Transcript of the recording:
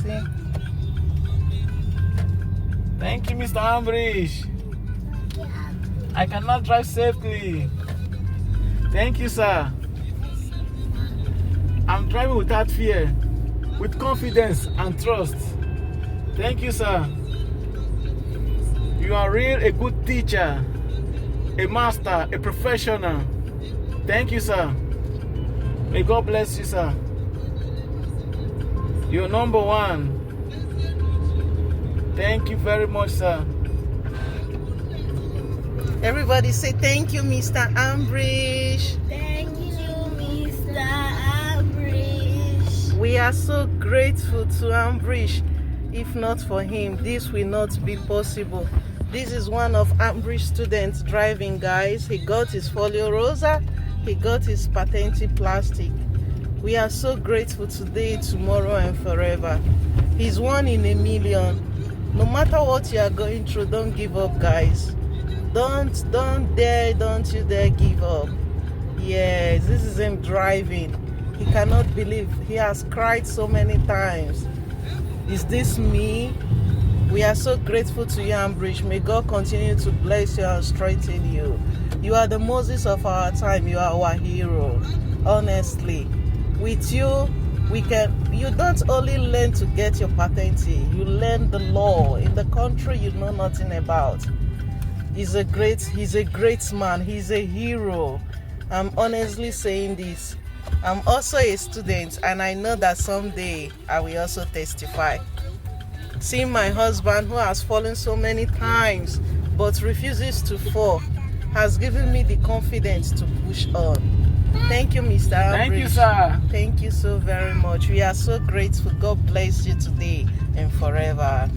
See? Thank you, Mr. Ambrish. I cannot drive safely. Thank you, sir. I'm driving without fear, with confidence and trust. Thank you, sir. You are really a good teacher, a master, a professional. Thank you, sir. May God bless you, sir. You're number one. Thank you very much, sir. Everybody say thank you, Mr. Ambrish. Thank you, Mr. Ambrish. We are so grateful to Ambrish. If not for him, this will not be possible. This is one of Ambrish students driving, guys. He got his folio rosa. He got his patente plastic. We are so grateful today, tomorrow, and forever. He's one in a million. No matter what you are going through, don't give up, guys. Don't you dare give up. Yes, this is him driving. He cannot believe. He has cried so many times. Is this me? We are so grateful to you, Ambrish. May God continue to bless you and strengthen you. You are the Moses of our time. You are our hero. Honestly, with you, you don't only learn to get your patente, you learn the law in the country you know nothing about. He's a great man. He's a hero. I'm honestly saying this. I'm also a student, and I know that someday I will also testify. Seeing my husband, who has fallen so many times but refuses to fall, has given me the confidence to push on. Thank you, Mr. Ambrish. Thank you, sir. Thank you so very much. We are so grateful. God bless you today and forever.